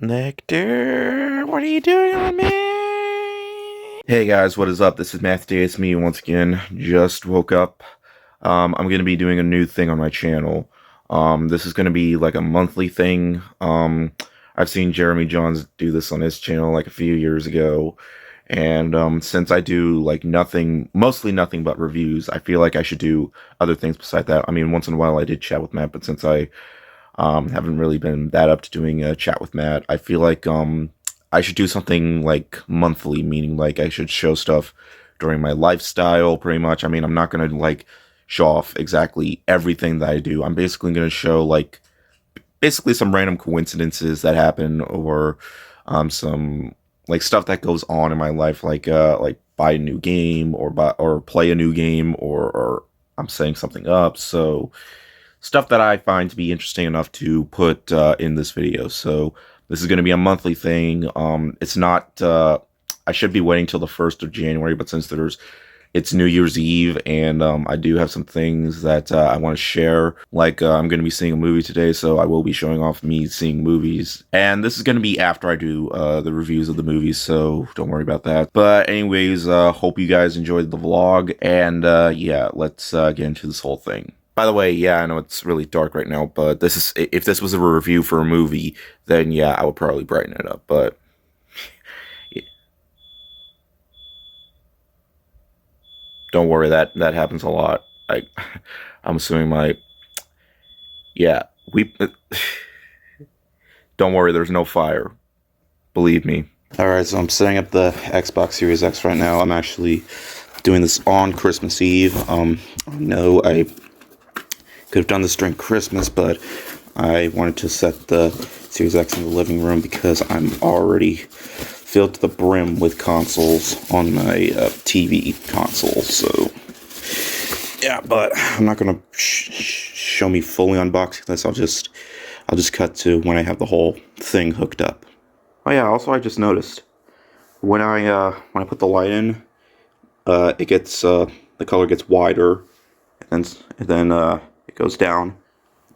Nectar, what are you doing on me? Hey guys, what is up? This is Matthew. It's me once again. Just woke up. I'm going to be doing a new thing on my channel. This is going to be like a monthly thing. I've seen Jeremy Johns do this on his channel like a few years ago. And since I do like mostly nothing but reviews, I feel like I should do other things beside that. I mean, once in a while I did chat with Matt, but since I haven't really been that up to doing a chat with Matt, I feel like I should do something like monthly, meaning like I should show stuff during my lifestyle pretty much. I mean, I'm not going to like show off exactly everything that I do. I'm basically going to show like basically some random coincidences that happen, or some like stuff that goes on in my life, like buy a new game or play a new game, or I'm setting something up. So stuff that I find to be interesting enough to put in this video. So this is going to be a monthly thing. It's not, I should be waiting till the 1st of January, but since it's New Year's Eve, and I do have some things that I want to share. Like, I'm going to be seeing a movie today, so I will be showing off me seeing movies. And this is going to be after I do the reviews of the movies, so don't worry about that. But anyways, hope you guys enjoyed the vlog, and yeah, let's get into this whole thing. By the way, yeah, I know it's really dark right now, but if this was a review for a movie, then yeah, I would probably brighten it up, but yeah. Don't worry, that happens a lot. I'm assuming don't worry, there's no fire. Believe me. Alright, so I'm setting up the Xbox Series X right now. I'm actually doing this on Christmas Eve. No, I could have done this during Christmas, but I wanted to set the Series X in the living room because I'm already filled to the brim with consoles on my TV console. So yeah, but I'm not gonna show me fully unboxing this. I'll just cut to when I have the whole thing hooked up. Oh yeah, also I just noticed when I put the light in, it gets the color gets wider, and then it goes down,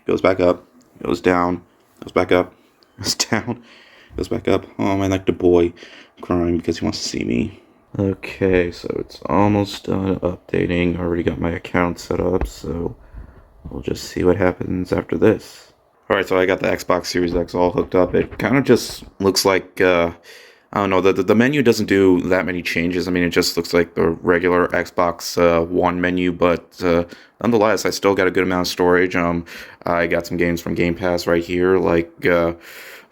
goes back up, goes down, goes back up, goes down, goes back up. Oh, I like the boy crying because he wants to see me. Okay, so it's almost done updating. I already got my account set up, so we'll just see what happens after this. Alright, so I got the Xbox Series X all hooked up. It kind of just looks like, I don't know, the menu doesn't do that many changes. I mean, it just looks like the regular Xbox One menu, but nonetheless, I still got a good amount of storage. I got some games from Game Pass right here, like I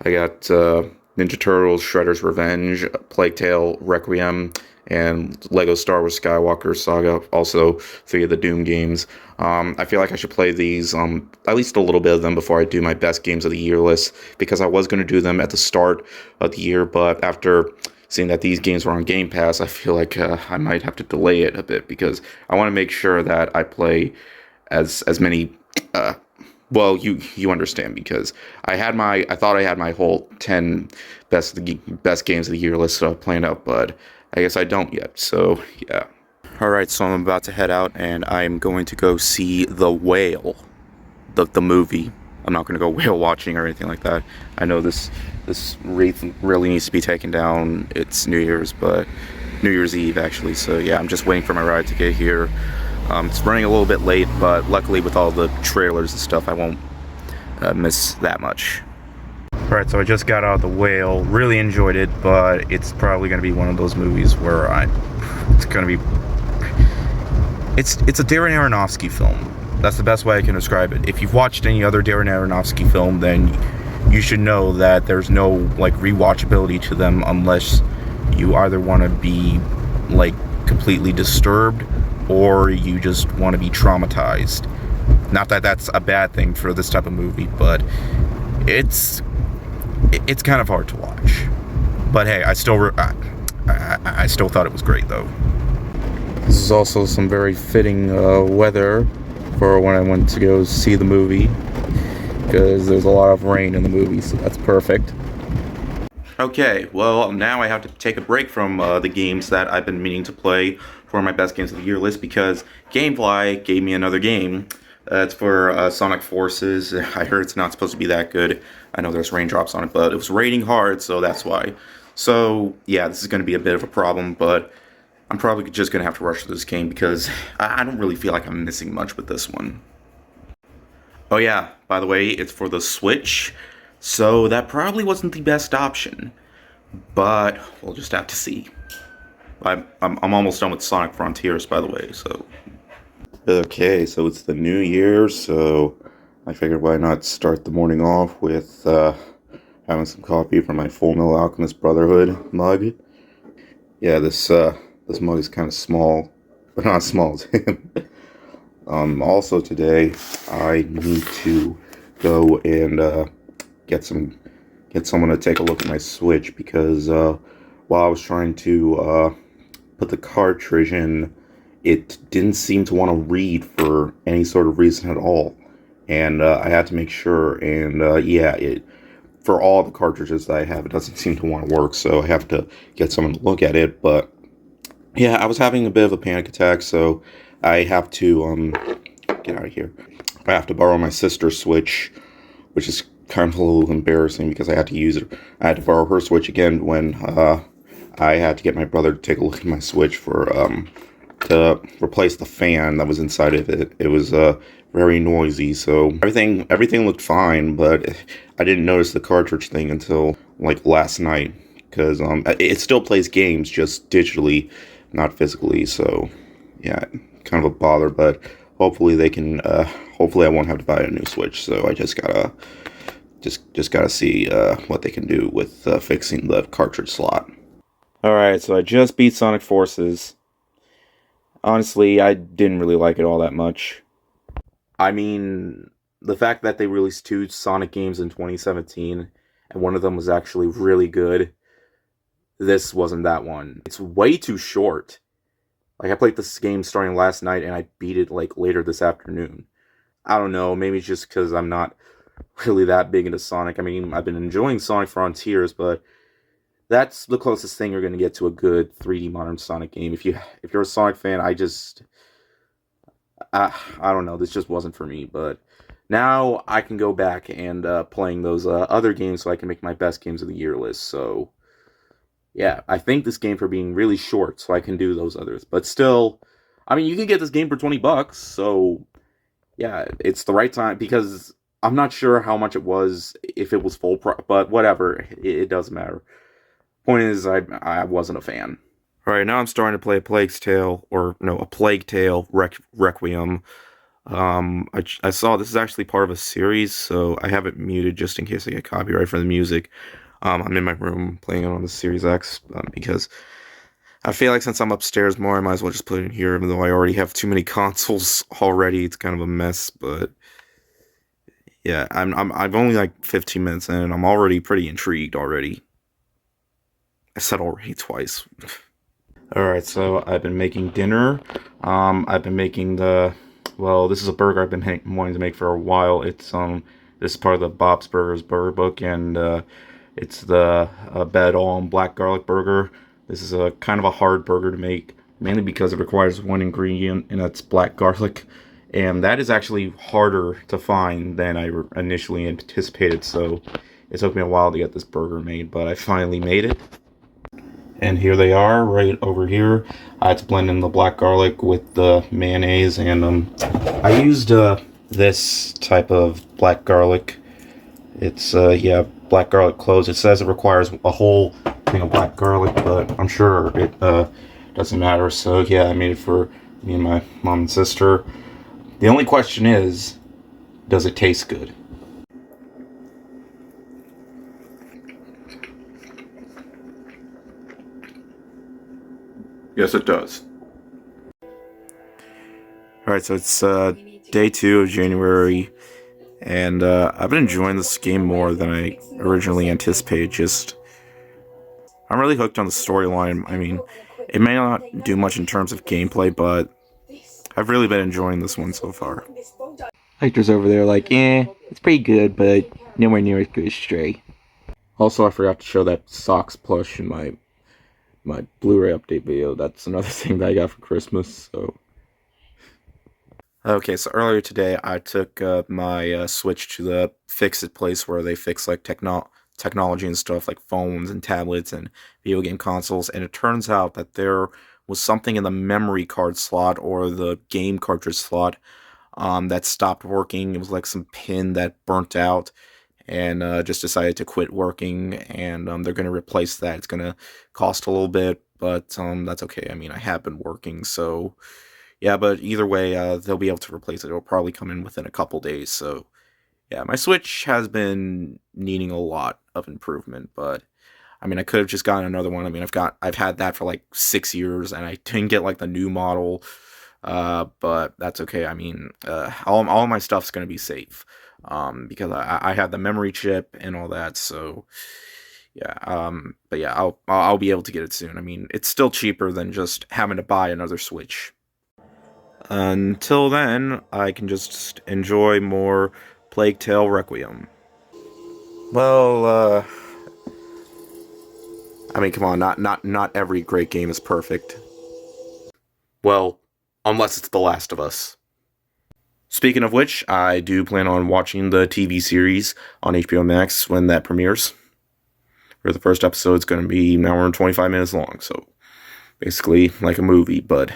got Ninja Turtles, Shredder's Revenge, Plague Tale, Requiem, and Lego Star Wars Skywalker Saga, also 3 of the Doom games. I feel like I should play these, at least a little bit of them before I do my best games of the year list, because I was going to do them at the start of the year, but after seeing that these games were on Game Pass, I feel like I might have to delay it a bit, because I want to make sure that I play as many, well, you understand, because I thought I had my whole 10 best games of the year list planned out, but I guess I don't yet, so yeah. Alright, so I'm about to head out, and I'm going to go see The Whale, the movie. I'm not going to go whale watching or anything like that. I know this wreath really needs to be taken down. It's New Year's Eve, actually, so yeah, I'm just waiting for my ride to get here. It's running a little bit late, but luckily with all the trailers and stuff, I won't miss that much. Alright, so I just got out of The Whale. Really enjoyed it, but it's probably going to be one of those movies where it's going to be... It's a Darren Aronofsky film. That's the best way I can describe it. If you've watched any other Darren Aronofsky film, then you should know that there's no like rewatchability to them unless you either want to be like completely disturbed or you just want to be traumatized. Not that that's a bad thing for this type of movie, but it's kind of hard to watch. But hey, I still thought it was great though. This is also some very fitting weather for when I went to go see the movie, because there's a lot of rain in the movie, so that's perfect. Okay, well, now I have to take a break from the games that I've been meaning to play for my best games of the year list, because Gamefly gave me another game It's for Sonic Forces. I heard it's not supposed to be that good. I know there's raindrops on it, but it was raining hard, so that's why. So, yeah, this is going to be a bit of a problem, but I'm probably just going to have to rush through this game because I don't really feel like I'm missing much with this one. Oh yeah, by the way, it's for the Switch, so that probably wasn't the best option. But we'll just have to see. I'm almost done with Sonic Frontiers, by the way, so... Okay, so it's the new year, so I figured why not start the morning off with having some coffee from my Full Metal Alchemist Brotherhood mug. Yeah, this mug is kind of small, but not small as him. Also today, I need to go and get someone to take a look at my Switch because while I was trying to put the cartridge in, it didn't seem to want to read for any sort of reason at all. And I had to make sure, and yeah, for all the cartridges that I have, it doesn't seem to want to work, so I have to get someone to look at it. But yeah, I was having a bit of a panic attack, so I have to get out of here. I have to borrow my sister's Switch, which is kind of a little embarrassing because I had to use it. I had to borrow her Switch again when I had to get my brother to take a look at my Switch for to replace the fan that was inside of it. It was very noisy, so everything looked fine, but I didn't notice the cartridge thing until like last night because it still plays games just digitally, not physically. So yeah, kind of a bother, but hopefully they can. Hopefully I won't have to buy a new Switch. So I just gotta see what they can do with fixing the cartridge slot. Alright, so I just beat Sonic Forces. Honestly, I didn't really like it all that much. I mean, the fact that they released 2 Sonic games in 2017, and one of them was actually really good, this wasn't that one. It's way too short. Like, I played this game starting last night, and I beat it, like, later this afternoon. I don't know, maybe just because I'm not really that big into Sonic. I mean, I've been enjoying Sonic Frontiers, but that's the closest thing you're going to get to a good 3D modern Sonic game. If you're a Sonic fan, I don't know, this just wasn't for me. But now I can go back and playing those other games so I can make my best games of the year list. So yeah, I thank this game for being really short so I can do those others. But still, I mean, you can get this game for $20, so yeah, it's the right time because I'm not sure how much it was if it was full price, but whatever, it doesn't matter. Point is, I wasn't a fan. Alright, now I'm starting to play a Plague Tale Requiem. I saw this is actually part of a series, so I have it muted just in case I get copyright for the music. I'm in my room playing it on the Series X because I feel like since I'm upstairs more, I might as well just put it in here, even though I already have too many consoles already. It's kind of a mess, but yeah, I've only like 15 minutes in, and I'm already pretty intrigued already. I said already twice. Alright, so I've been making dinner. I've been making this is a burger I've been wanting to make for a while. It's this is part of the Bob's Burgers burger book, and it's the Bed On Black Garlic Burger. This is a kind of a hard burger to make, mainly because it requires one ingredient, and that's black garlic. And that is actually harder to find than I initially anticipated, so it took me a while to get this burger made, but I finally made it. And here they are, right over here. I had to blend in the black garlic with the mayonnaise, and I used this type of black garlic. It's yeah, black garlic cloves. It says it requires a whole thing of black garlic, but I'm sure it doesn't matter. So yeah, I made it for me and my mom and sister. The only question is, does it taste good? Yes, it does. Alright, so it's day 2 of January, and I've been enjoying this game more than I originally anticipated. I'm really hooked on the storyline. I mean, it may not do much in terms of gameplay, but I've really been enjoying this one so far. Hector's over there like, it's pretty good, but nowhere near as good as Stray. Also, I forgot to show that Socks plush in my Blu-ray update video. That's another thing that I got for Christmas, so... Okay, so earlier today I took my Switch to the fix-it place where they fix like technology and stuff like phones and tablets and video game consoles, and it turns out that there was something in the memory card slot or the game cartridge slot that stopped working. It was like some pin that burnt out and just decided to quit working, and they're going to replace that. It's going to cost a little bit, but that's okay. I mean, I have been working, so yeah, but either way, they'll be able to replace it. It'll probably come in within a couple days. So yeah, my Switch has been needing a lot of improvement, but I mean, I could have just gotten another one. I mean, I've had that for like 6 years, and I didn't get like the new model. But that's okay. I mean, all my stuff's gonna be safe, because I have the memory chip and all that. So yeah, but yeah, I'll be able to get it soon. I mean, it's still cheaper than just having to buy another Switch. Until then, I can just enjoy more Plague Tale Requiem. Well, I mean, come on, not every great game is perfect. Well, unless it's The Last of Us. Speaking of which, I do plan on watching the TV series on HBO Max when that premieres. Where the first episode's going to be an hour and 25 minutes long, so basically like a movie, but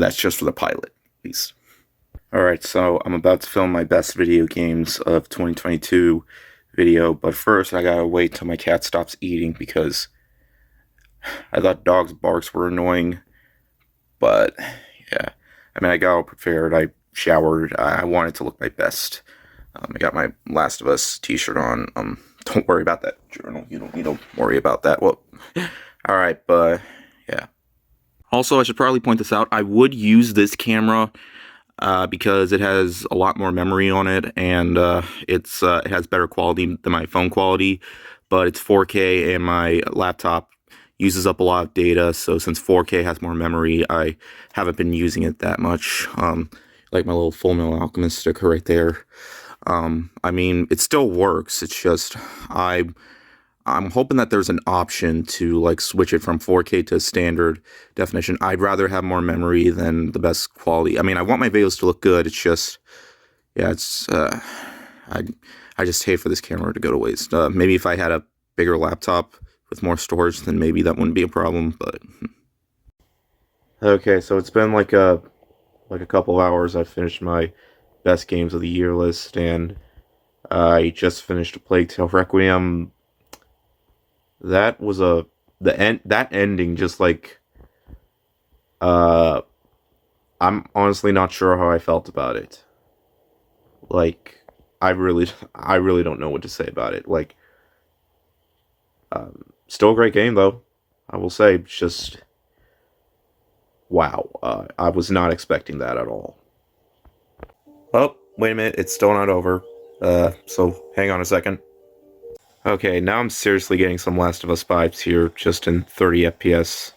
that's just for the pilot, at least. Alright, so I'm about to film my best video games of 2022 video, but first I gotta wait till my cat stops eating because I thought dogs' barks were annoying, but yeah. I mean, I got all prepared, I showered, I wanted to look my best. I got my Last of Us t-shirt on. Don't worry about that journal, you don't need to worry about that. Well, alright, but yeah. Also, I should probably point this out, I would use this camera because it has a lot more memory on it, and it has better quality than my phone quality, but it's 4K, and my laptop uses up a lot of data, so since 4K has more memory, I haven't been using it that much. Like my little Full Metal Alchemist sticker right there. I mean, it still works, it's just, I'm hoping that there's an option to like switch it from 4K to standard definition. I'd rather have more memory than the best quality. I mean, I want my videos to look good. It's just, yeah, I just hate for this camera to go to waste. Maybe if I had a bigger laptop with more storage, then maybe that wouldn't be a problem. But okay, so it's been like a couple of hours. I finished my best games of the year list, and I just finished a Plague Tale Requiem. That was that ending just like I'm honestly not sure how I felt about it. Like I really don't know what to say about it. Like still a great game though. I will say, it's just wow. I was not expecting that at all. Oh, wait a minute, it's still not over. So hang on a second. Okay, now I'm seriously getting some Last of Us vibes here, just in 30 FPS.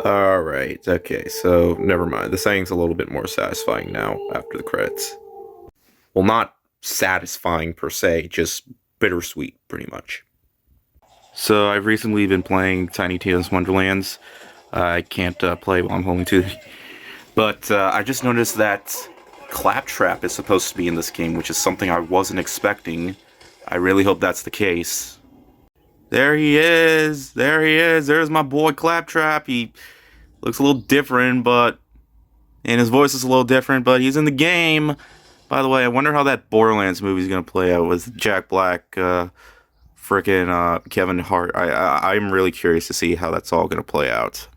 Alright, okay, so never mind. The setting's a little bit more satisfying now after the credits. Well, not satisfying per se, just bittersweet, pretty much. So I've recently been playing Tiny Tina's Wonderlands. I can't play while I'm holding two. But I just noticed that Claptrap is supposed to be in this game, which is something I wasn't expecting. I really hope that's the case. There he is! There he is! There's my boy Claptrap. He looks a little different, and his voice is a little different, but he's in the game. By the way, I wonder how that Borderlands movie is gonna play out with Jack Black, frickin' Kevin Hart. I'm really curious to see how that's all gonna play out.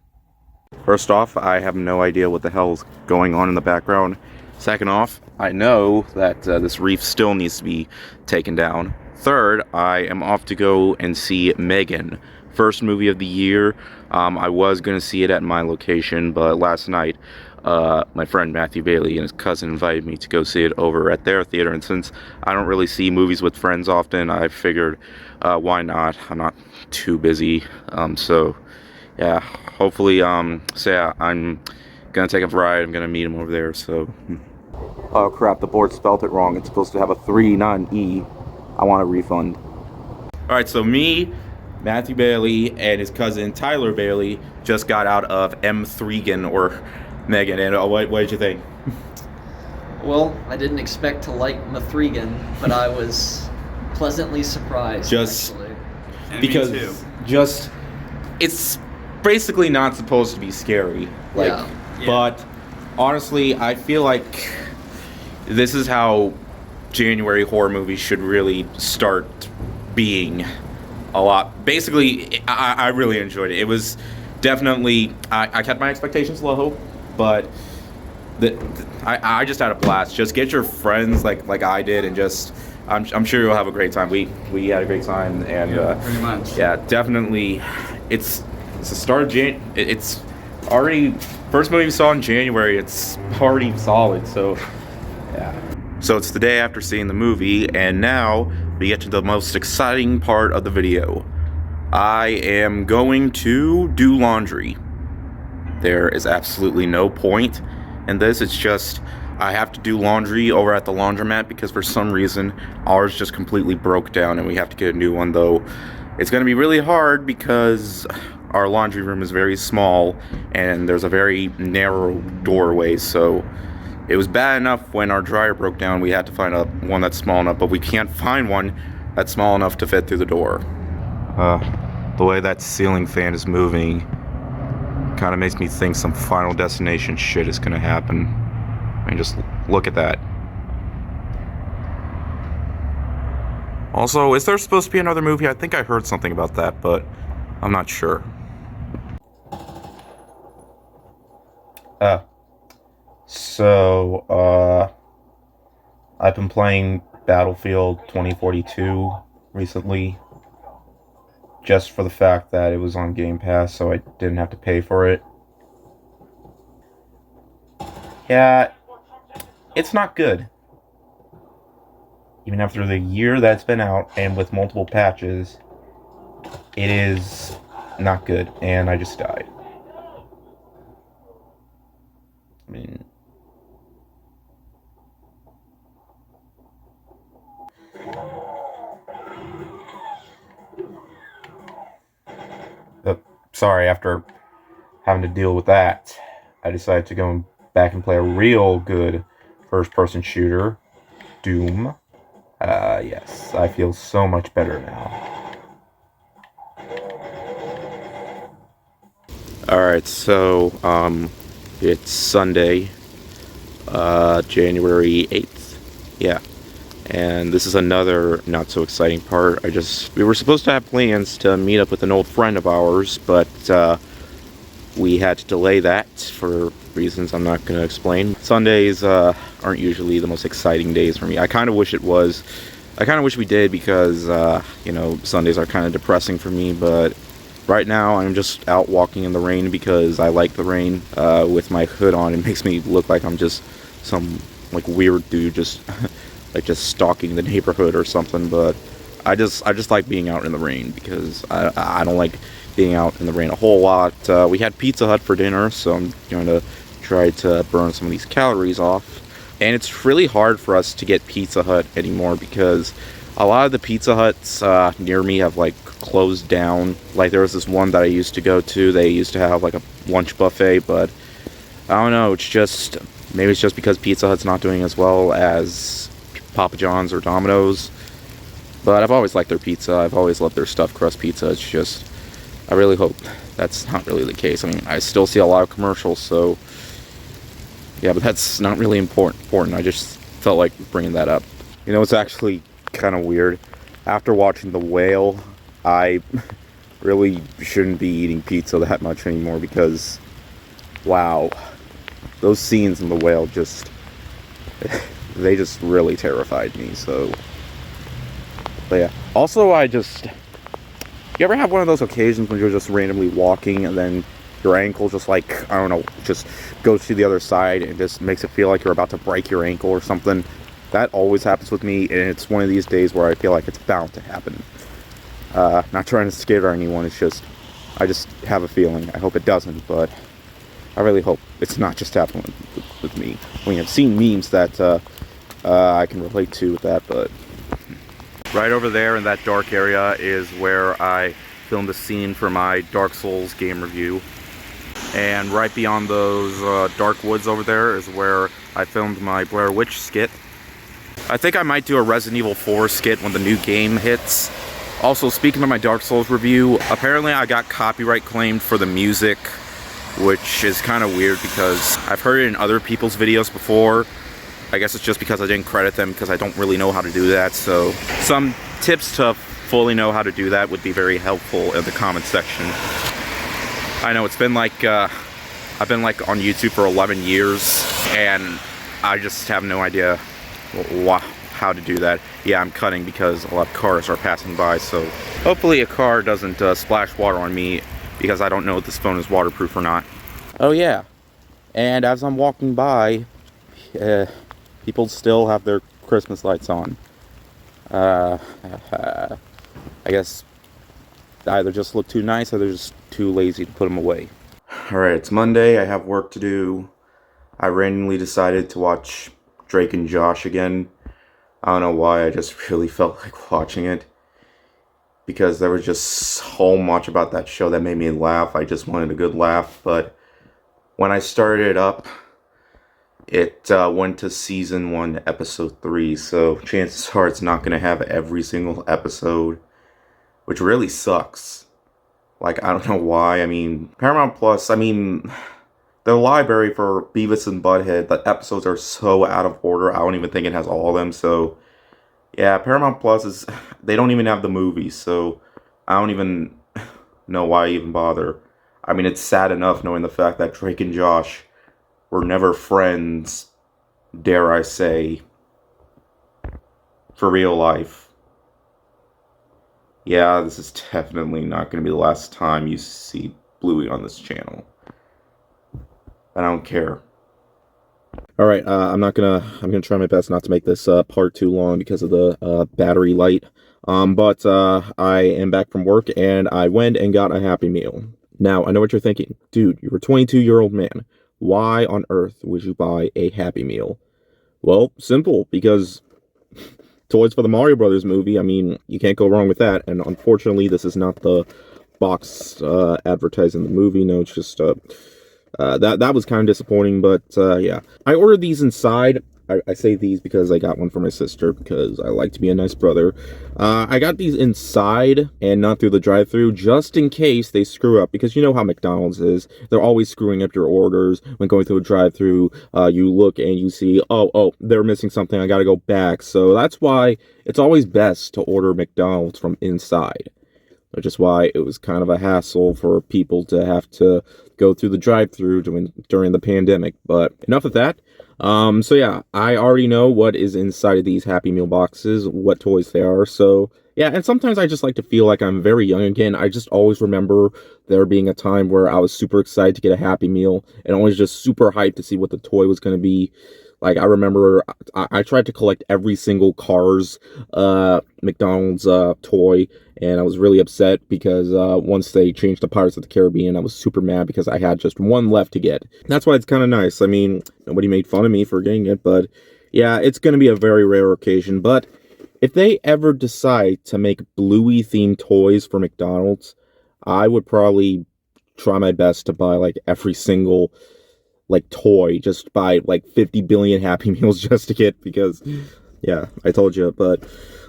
First off, I have no idea what the hell's going on in the background. Second off, I know that this reef still needs to be taken down. Third, I am off to go and see Megan. First movie of the year. I was going to see it at my location, but last night, my friend Matthew Bailey and his cousin invited me to go see it over at their theater, and since I don't really see movies with friends often, I figured, why not? I'm not too busy, so yeah, hopefully, so yeah, I'm gonna take a ride. I'm gonna meet him over there, so. Oh crap, the board spelled it wrong. It's supposed to have a 3, not an E. I want a refund. Alright, so me, Matthew Bailey, and his cousin Tyler Bailey just got out of M3gan, or Megan, and what did you think? Well, I didn't expect to like Mithrigan, but I was pleasantly surprised, actually. Because it's basically not supposed to be scary. Yeah. But honestly, I feel like this is how January horror movies should really start being a lot. Basically, I really enjoyed it. It was definitely, I kept my expectations low, but I just had a blast. Just get your friends like I did, and just I'm sure you'll have a great time. We had a great time, and pretty much. Yeah, definitely. It's the start of it's already first movie we saw in January. It's already solid. So yeah. So it's the day after seeing the movie, and now we get to the most exciting part of the video. I am going to do laundry. There is absolutely no point in this. It's just I have to do laundry over at the laundromat because for some reason ours just completely broke down and we have to get a new one, though it's going to be really hard because our laundry room is very small and there's a very narrow doorway. So it was bad enough when our dryer broke down, we had to find one that's small enough, but we can't find one that's small enough to fit through the door. The way that ceiling fan is moving kind of makes me think some Final Destination shit is gonna happen. I mean, just look at that. Also, is there supposed to be another movie? I think I heard something about that, but I'm not sure. I've been playing Battlefield 2042 recently, just for the fact that it was on Game Pass, so I didn't have to pay for it. Yeah, it's not good. Even after the year that's been out, and with multiple patches, it is not good, and I just died. I mean... sorry, after having to deal with that, I decided to go back and play a real good first-person shooter, Doom. Yes, I feel so much better now. Alright, so, it's Sunday, January 8th. Yeah. And this is another not so exciting part. We were supposed to have plans to meet up with an old friend of ours, but we had to delay that for reasons I'm not going to explain. Sundays aren't usually the most exciting days for me. I kind of wish it was. I kind of wish we did because, you know, Sundays are kind of depressing for me, but right now I'm just out walking in the rain because I like the rain. With my hood on, it makes me look like I'm just some, like, weird dude just... like just stalking the neighborhood or something, but I just like being out in the rain because I don't like being out in the rain a whole lot. We had Pizza Hut for dinner, so I'm going to try to burn some of these calories off. And it's really hard for us to get Pizza Hut anymore because a lot of the Pizza Huts near me have like closed down. Like there was this one that I used to go to. They used to have like a lunch buffet, but I don't know. It's just maybe it's just because Pizza Hut's not doing as well as Papa John's or Domino's, but I've always liked their pizza. I've always loved their stuffed crust pizza. It's just, I really hope that's not really the case. I mean, I still see a lot of commercials, so yeah, but that's not really important. I just felt like bringing that up. You know, it's actually kind of weird. After watching The Whale, I really shouldn't be eating pizza that much anymore because, wow, those scenes in The Whale just... they just really terrified me, so... But yeah. Also, you ever have one of those occasions when you're just randomly walking and then your ankle just like, I don't know, just goes to the other side and just makes it feel like you're about to break your ankle or something? That always happens with me, and it's one of these days where I feel like it's bound to happen. Not trying to scare anyone, it's just, I just have a feeling. I hope it doesn't, but I really hope it's not just happening with me. I mean, I've seen memes that I can relate to with that, but... Right over there in that dark area is where I filmed a scene for my Dark Souls game review. And right beyond those dark woods over there is where I filmed my Blair Witch skit. I think I might do a Resident Evil 4 skit when the new game hits. Also, speaking of my Dark Souls review, apparently I got copyright claimed for the music, which is kind of weird because I've heard it in other people's videos before. I guess it's just because I didn't credit them because I don't really know how to do that. So some tips to fully know how to do that would be very helpful in the comment section. I know it's been like, I've been like on YouTube for 11 years and I just have no idea how to do that. Yeah, I'm cutting because a lot of cars are passing by, so hopefully a car doesn't splash water on me because I don't know if this phone is waterproof or not. Oh yeah, and as I'm walking by, people still have their Christmas lights on. I guess either just look too nice or they're just too lazy to put them away. Alright, it's Monday, I have work to do. I randomly decided to watch Drake and Josh again. I don't know why, I just really felt like watching it. Because there was just so much about that show that made me laugh. I just wanted a good laugh, but when I started it up, it went to season 1, episode 3, so chances are it's not going to have every single episode, which really sucks. Like, I don't know why. I mean, Paramount Plus, I mean, the library for Beavis and Butthead, the episodes are so out of order, I don't even think it has all of them, so yeah, Paramount Plus is, they don't even have the movies, so I don't even know why I even bother. I mean, it's sad enough knowing the fact that Drake and Josh were never friends, dare I say, for real life. Yeah, this is definitely not going to be the last time you see Bluey on this channel. I don't care. Alright, I'm gonna try my best not to make this part too long because of the battery light. But I am back from work and I went and got a Happy Meal. Now, I know what you're thinking. Dude, you're a 22-year-old man. Why on earth would you buy a Happy Meal? Well, simple, because toys for the Mario Brothers movie, I mean, you can't go wrong with that. And unfortunately, this is not the box advertising the movie. No, it's just that was kind of disappointing, but yeah. I ordered these inside. I say these because I got one for my sister because I like to be a nice brother. I got these inside and not through the drive-thru just in case they screw up, because you know how McDonald's is. They're always screwing up your orders when going through a drive-thru. You look and you see, oh, they're missing something. I gotta go back. So that's why it's always best to order McDonald's from inside. Which is why it was kind of a hassle for people to have to go through the drive-thru during the pandemic. But enough of that. So yeah, I already know what is inside of these Happy Meal boxes, what toys they are. So yeah, and sometimes I just like to feel like I'm very young again. I just always remember there being a time where I was super excited to get a Happy Meal and always just super hyped to see what the toy was going to be. Like, I remember I tried to collect every single Cars McDonald's toy, and I was really upset because once they changed to Pirates of the Caribbean, I was super mad because I had just one left to get. That's why it's kind of nice. I mean, nobody made fun of me for getting it, but yeah, it's going to be a very rare occasion. But if they ever decide to make Bluey-themed toys for McDonald's, I would probably try my best to buy, like, every single like toy, just buy like 50 billion Happy Meals just to get, because yeah, I told you. But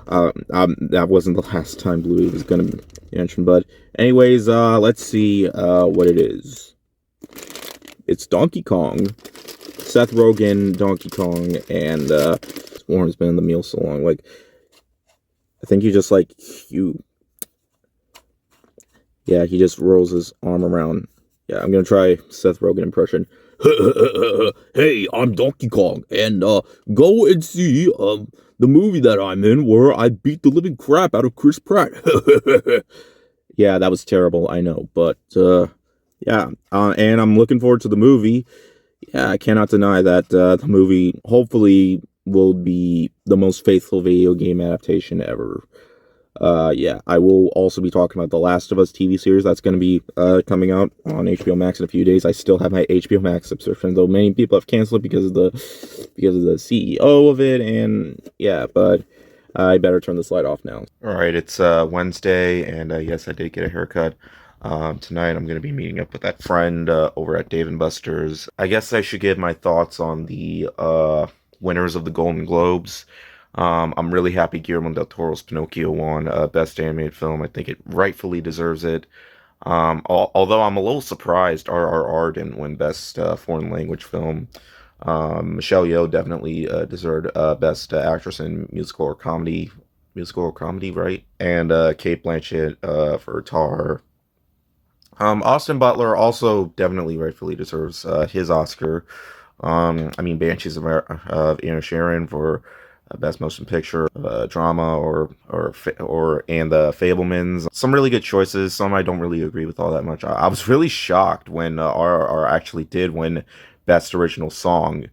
that wasn't the last time Bluey was gonna be mentioned. But anyways, let's see what it is. It's Donkey Kong, Seth Rogen, Donkey Kong, and Warren's been in the meal so long. Like, I think he just yeah, he just rolls his arm around. Yeah, I'm gonna try Seth Rogen impression. Hey, I'm Donkey Kong, and go and see the movie that I'm in where I beat the living crap out of Chris Pratt. Yeah, that was terrible, I know, but yeah, and I'm looking forward to the movie. Yeah, I cannot deny that the movie hopefully will be the most faithful video game adaptation ever. Yeah, I will also be talking about the Last of Us TV series that's going to be coming out on HBO Max in a few days. I still have my HBO Max subscription, though many people have canceled it because of the CEO of it, and yeah, but I better turn this light off now. All right, it's Wednesday, and yes, I did get a haircut. Tonight I'm going to be meeting up with that friend over at Dave & Buster's. I guess I should give my thoughts on the winners of the Golden Globes. I'm really happy Guillermo del Toro's Pinocchio won Best Animated Film. I think it rightfully deserves it. Although I'm a little surprised RRR didn't win Best Foreign Language Film. Michelle Yeoh definitely deserved Best Actress in Musical or Comedy, right? And Cate Blanchett for Tar. Austin Butler also definitely rightfully deserves his Oscar. I mean, Banshees of Inisherin for Best Motion Picture, Drama, and the Fablemans. Some really good choices. Some I don't really agree with all that much. I was really shocked when RRR actually did win Best Original Song,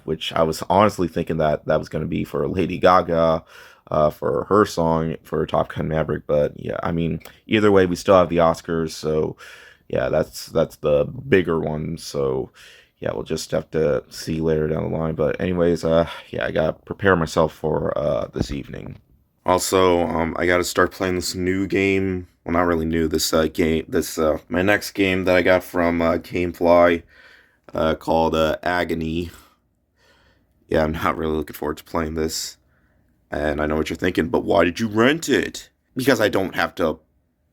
which I was honestly thinking that was going to be for Lady Gaga. For her song for Top Gun Maverick, but yeah, I mean, either way, we still have the Oscars, so yeah, that's the bigger one. So yeah, we'll just have to see later down the line. But anyways, yeah, I gotta prepare myself for this evening. Also, I gotta start playing this new game. Well, not really new. This my next game that I got from GameFly, called Agony. Yeah, I'm not really looking forward to playing this. And I know what you're thinking, but why did you rent it? Because I don't have to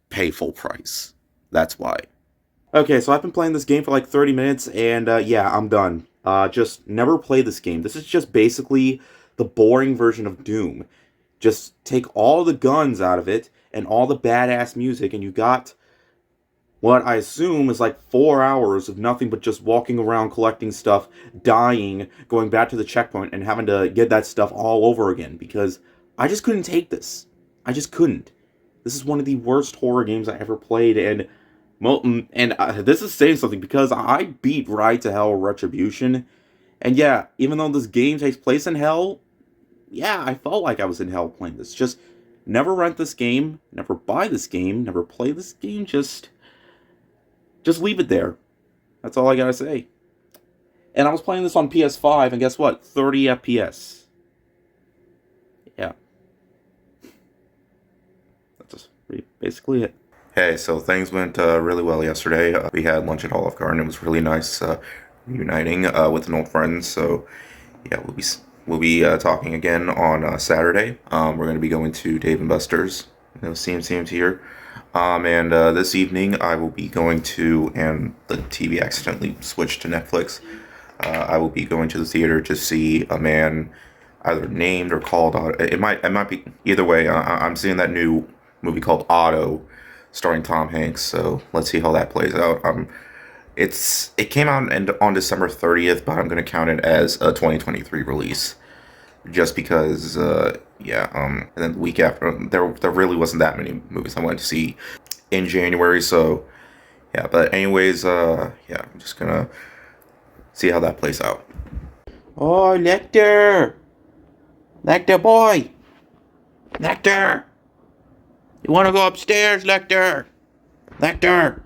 pay full price. That's why. Okay, so I've been playing this game for like 30 minutes, and yeah, I'm done. Just never play this game. This is just basically the boring version of Doom. Just take all the guns out of it, and all the badass music, and you got what I assume is like 4 hours of nothing but just walking around, collecting stuff, dying, going back to the checkpoint, and having to get that stuff all over again, because I just couldn't take this. I just couldn't. This is one of the worst horror games I ever played, and this is saying something, because I beat Ride to Hell Retribution, and yeah, even though this game takes place in hell, yeah, I felt like I was in hell playing this. Just never rent this game, never buy this game, never play this game, just leave it there. That's all I gotta say. And I was playing this on PS5, and guess what? 30 FPS. Yeah. That's basically it. Hey, so things went really well yesterday. We had lunch at Olive Garden. It was really nice reuniting with an old friend. So, yeah, we'll be talking again on Saturday. We're going to be going to Dave & Buster's. CM's here. And this evening I will be going to, and the TV accidentally switched to Netflix. I will be going to the theater to see a man either named or called Otto. It might be either way. I'm seeing that new movie called Otto, starring Tom Hanks. So let's see how that plays out. It came out on December 30th, but I'm gonna count it as a 2023 release, just because. Yeah, and then the week after, there really wasn't that many movies I wanted to see in January, so yeah, but anyways, yeah, I'm just gonna see how that plays out. Oh, Lecter! Lecter boy! Lecter! You wanna go upstairs, Lecter? Lecter!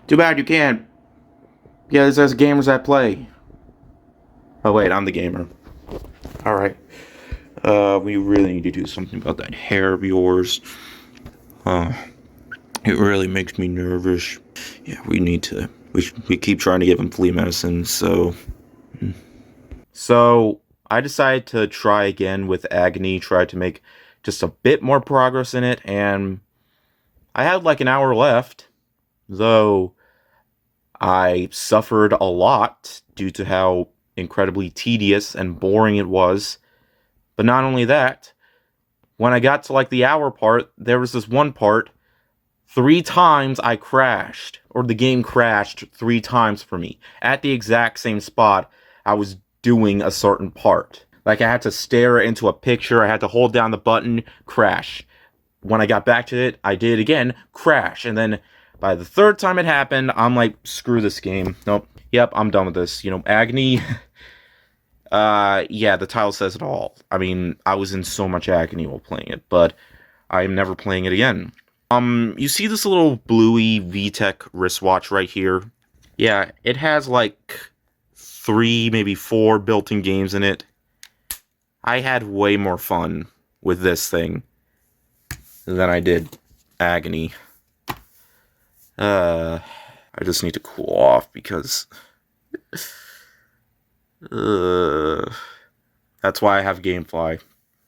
Too bad you can't. Yeah, there's gamers that play. Oh wait, I'm the gamer. Alright. We really need to do something about that hair of yours. It really makes me nervous. Yeah, we need to. We keep trying to give him flea medicine, so. So, I decided to try again with Agony, try to make just a bit more progress in it, and I had like an hour left, though I suffered a lot due to how incredibly tedious and boring it was. But not only that, when I got to like the hour part, there was this one part, 3 times I crashed, or the game crashed 3 times for me. At the exact same spot I was doing a certain part. Like I had to stare into a picture, I had to hold down the button, crash. When I got back to it, I did it again, crash. And then by the 3rd time it happened, I'm like, screw this game. Nope. Yep, I'm done with this. You know, Agony... yeah, the title says it all. I mean, I was in so much agony while playing it, but I am never playing it again. You see this little bluey VTech wristwatch right here? Yeah, it has like 3, maybe 4 built-in games in it. I had way more fun with this thing than I did Agony. I just need to cool off because that's why I have GameFly,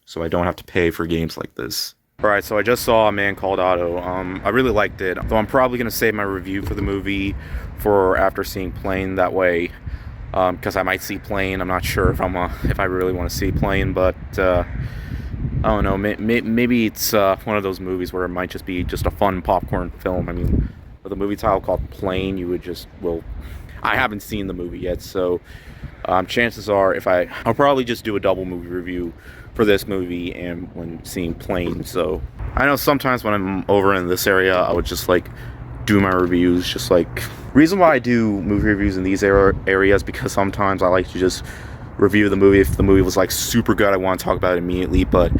so I don't have to pay for games like this. Alright, so I just saw A Man Called Otto. I really liked it, though I'm probably going to save my review for the movie for after seeing Plane. That way, because I might see Plane. I'm not sure if I really want to see Plane, but I don't know, maybe it's one of those movies where it might just be just a fun popcorn film. I mean, with a movie title called Plane, you would just, well, I haven't seen the movie yet, so chances are I'll probably just do a double movie review for this movie and when seeing Plane. So I know sometimes when I'm over in this area, I would just like do my reviews, just like, reason why I do movie reviews in these areas, because sometimes I like to just review the movie. If the movie was like super good, I want to talk about it immediately, but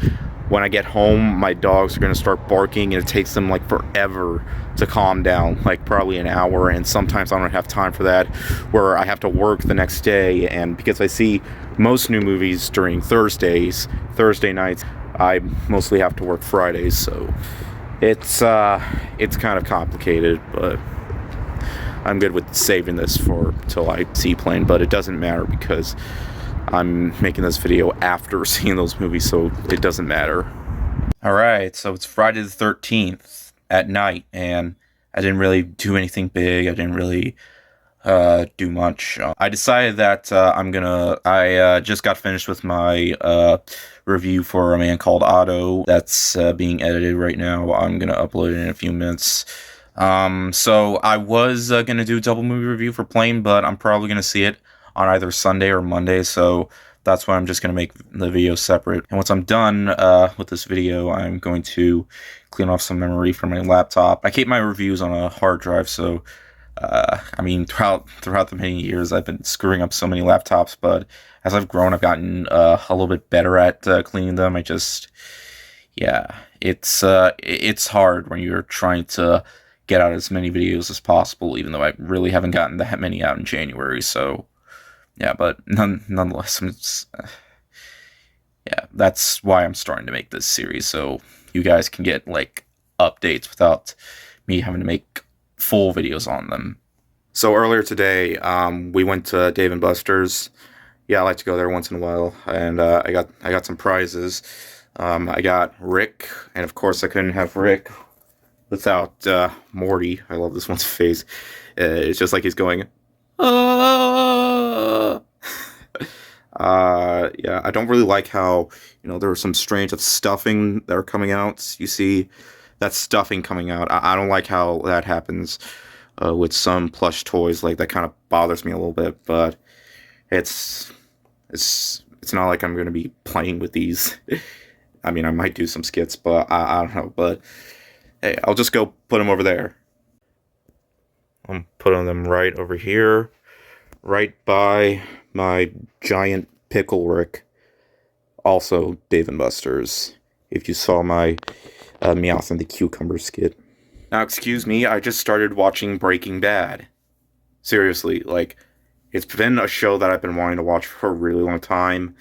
when I get home, my dogs are going to start barking, and it takes them like forever to calm down, like probably an hour, and sometimes I don't have time for that, where I have to work the next day, and because I see most new movies during Thursday nights, I mostly have to work Fridays, so it's kind of complicated, but I'm good with saving this for till I see Plane, but it doesn't matter because I'm making this video after seeing those movies, so it doesn't matter. Alright, so it's Friday the 13th at night, and I didn't really do anything big. I didn't really do much. I decided that I just got finished with my review for A Man Called Otto. That's being edited right now. I'm going to upload it in a few minutes. So I was going to do a double movie review for Plane, but I'm probably going to see it on either Sunday or Monday, so that's why I'm just going to make the video separate. And once I'm done with this video, I'm going to clean off some memory from my laptop. I keep my reviews on a hard drive, so I mean, throughout the many years, I've been screwing up so many laptops, but as I've grown, I've gotten a little bit better at cleaning them. It's hard when you're trying to get out as many videos as possible, even though I really haven't gotten that many out in January, so yeah, but nonetheless, that's why I'm starting to make this series, so you guys can get, like, updates without me having to make full videos on them. So earlier today, we went to Dave & Buster's. Yeah, I like to go there once in a while, and I got some prizes. I got Rick, and of course I couldn't have Rick without Morty. I love this one's face. It's just like he's going, yeah, I don't really like how, there are some strange of stuffing that are coming out. You see that stuffing coming out. I don't like how that happens with some plush toys. Like, that kind of bothers me a little bit, but it's not like I'm going to be playing with these. I mean, I might do some skits, but I don't know, but hey, I'll just go put them over there. I'm putting them right over here, right by my giant pickle Rick. Also Dave & Buster's, if you saw my Meowth and the Cucumber skit. Now, excuse me, I just started watching Breaking Bad. Seriously, like, it's been a show that I've been wanting to watch for a really long time.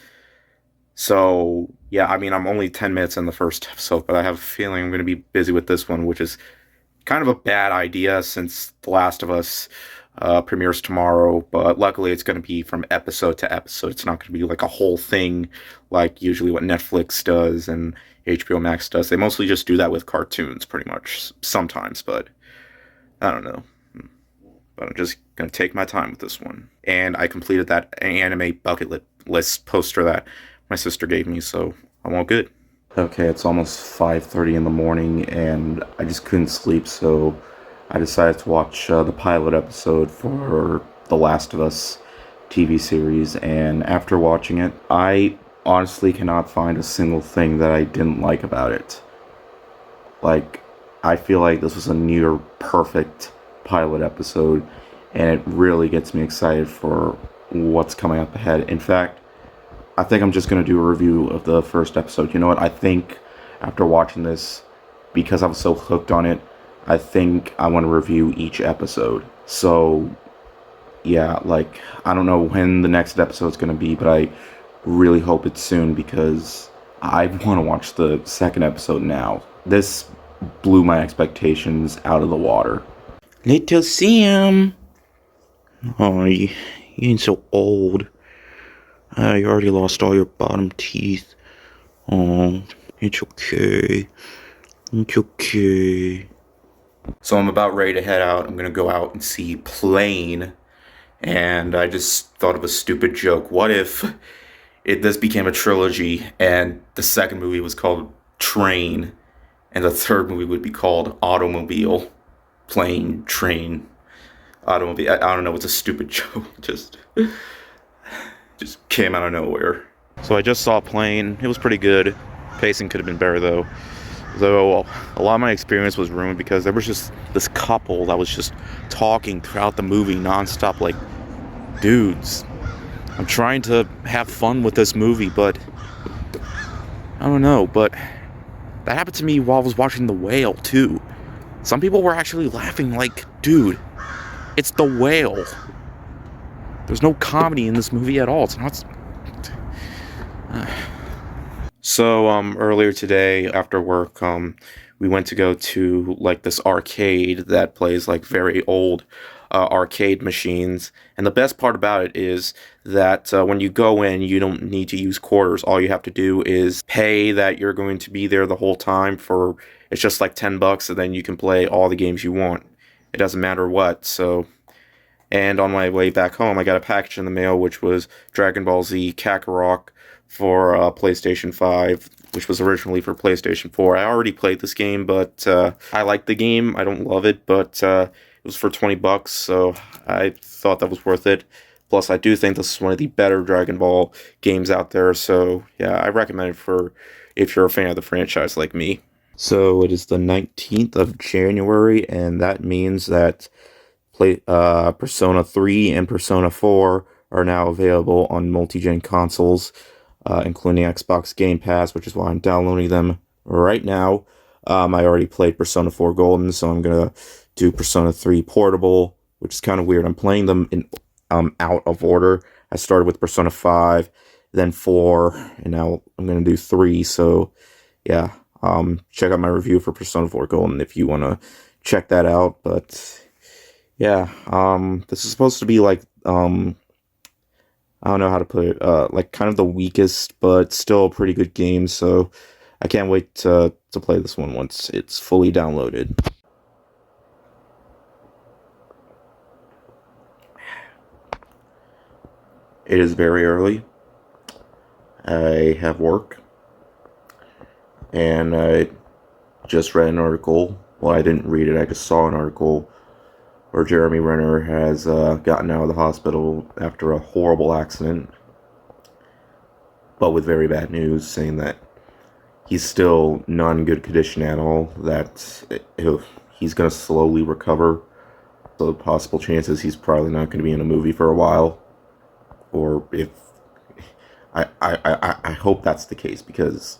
So, yeah, I mean, I'm only 10 minutes in the first episode, but I have a feeling I'm going to be busy with this one, which is kind of a bad idea since The Last of Us premieres tomorrow, but luckily it's going to be from episode to episode. It's not going to be like a whole thing like usually what Netflix does and HBO Max does. They mostly just do that with cartoons pretty much sometimes, but I don't know. But I'm just going to take my time with this one. And I completed that anime bucket list poster that my sister gave me, so I'm all good. Okay, it's almost 5:30 in the morning, and I just couldn't sleep, so I decided to watch the pilot episode for The Last of Us TV series, and after watching it, I honestly cannot find a single thing that I didn't like about it. Like, I feel like this was a near perfect pilot episode, and it really gets me excited for what's coming up ahead. In fact, I think I'm just going to do a review of the first episode. You know what? I think after watching this, because I was so hooked on it, I think I want to review each episode. So, yeah, like, I don't know when the next episode's going to be, but I really hope it's soon because I want to watch the second episode now. This blew my expectations out of the water. Little Sam. Oh, you ain't so old. You already lost all your bottom teeth. Oh, it's okay. It's okay. So I'm about ready to head out. I'm gonna go out and see Plane. And I just thought of a stupid joke. What if this became a trilogy and the second movie was called Train and the third movie would be called Automobile? Plane, train, automobile. I don't know. It's a stupid joke. Just came out of nowhere. So I just saw Plane. It was pretty good. Pacing could have been better though. Though a lot of my experience was ruined because there was just this couple that was just talking throughout the movie nonstop. Like, dudes, I'm trying to have fun with this movie, but I don't know. But that happened to me while I was watching The Whale too. Some people were actually laughing like, dude, it's The Whale. There's no comedy in this movie at all. It's not. So earlier today after work, we went to go to like this arcade that plays like very old arcade machines. And the best part about it is that when you go in, you don't need to use quarters. All you have to do is pay that you're going to be there the whole time for, it's just like $10, and then you can play all the games you want. It doesn't matter what. So, and on my way back home, I got a package in the mail, which was Dragon Ball Z Kakarot for PlayStation 5, which was originally for PlayStation 4. I already played this game, but I like the game. I don't love it, but it was for $20, so I thought that was worth it. Plus, I do think this is one of the better Dragon Ball games out there, so yeah, I recommend it for if you're a fan of the franchise like me. So it is the 19th of January, and that means that Persona 3 and Persona 4 are now available on multi-gen consoles, including Xbox Game Pass, which is why I'm downloading them right now. I already played Persona 4 Golden, so I'm going to do Persona 3 Portable, which is kind of weird. I'm playing them in out of order. I started with Persona 5, then 4, and now I'm going to do 3, so yeah. Check out my review for Persona 4 Golden if you want to check that out, but yeah, this is supposed to be like, I don't know how to put it, like kind of the weakest, but still a pretty good game, so I can't wait to play this one once it's fully downloaded. It is very early. I have work, and I just read an article. Well, I didn't read it, I just saw an article where Jeremy Renner has gotten out of the hospital after a horrible accident, but with very bad news, saying that he's still not in good condition at all, that he's going to slowly recover. So the possible chances he's probably not going to be in a movie for a while, or if I hope that's the case, because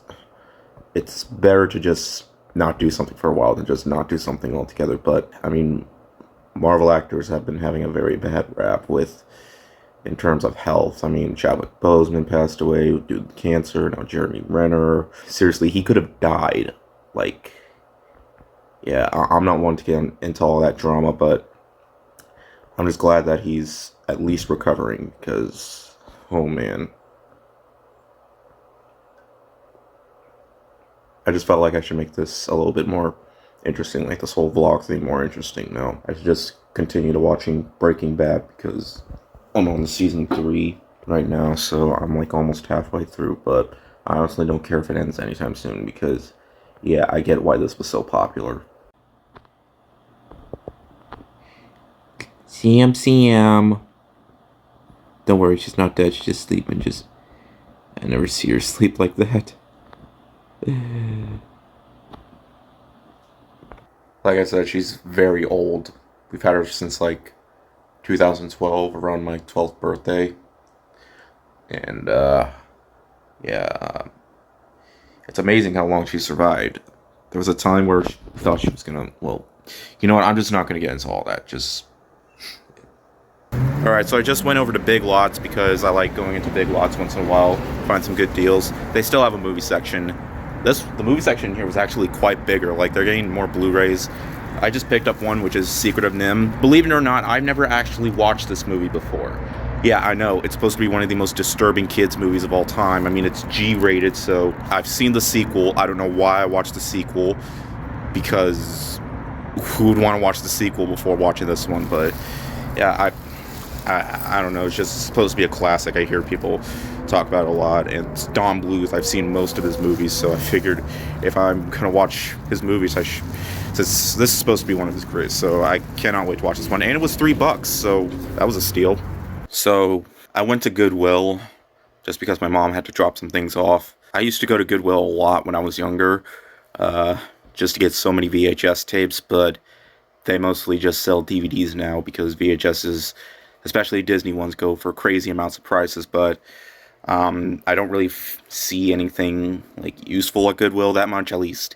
it's better to just not do something for a while than just not do something altogether. But I mean, Marvel actors have been having a very bad rap in terms of health. I mean, Chadwick Boseman passed away due to cancer. Now Jeremy Renner. Seriously, he could have died. Like, yeah, I'm not one to get into all that drama, but I'm just glad that he's at least recovering, because, oh man. I just felt like I should make this a little bit more interesting, like this whole vlog thing more interesting now. I should just continue to watching Breaking Bad, because I'm on season 3 right now, so I'm like almost halfway through, but I honestly don't care if it ends anytime soon, because yeah, I get why this was so popular. Sam. Don't worry, she's not dead, she's just sleeping. I never see her sleep like that. Like I said, she's very old. We've had her since like 2012, around my 12th birthday. And yeah, it's amazing how long she survived. There was a time where she thought she was gonna, well, you know what, I'm just not gonna get into all that. Alright, so I just went over to Big Lots because I like going into Big Lots once in a while, find some good deals. They still have a movie section. The movie section here was actually quite bigger. Like, they're getting more Blu-rays. I just picked up one, which is Secret of Nim. Believe it or not, I've never actually watched this movie before. Yeah, I know, it's supposed to be one of the most disturbing kids movies of all time. I mean, it's G-rated, so I've seen the sequel. I don't know why I watched the sequel, because who would want to watch the sequel before watching this one? But yeah, I don't know, it's just supposed to be a classic. I hear people talk about it a lot, and it's Don Bluth. I've seen most of his movies, so I figured if I'm gonna watch his movies, since this is supposed to be one of his greats, so I cannot wait to watch this one. And it was $3, so that was a steal. So I went to Goodwill just because my mom had to drop some things off. I used to go to Goodwill a lot when I was younger, just to get so many VHS tapes, but they mostly just sell DVDs now because VHSs, especially Disney ones, go for crazy amounts of prices. But I don't really see anything like useful at Goodwill that much, at least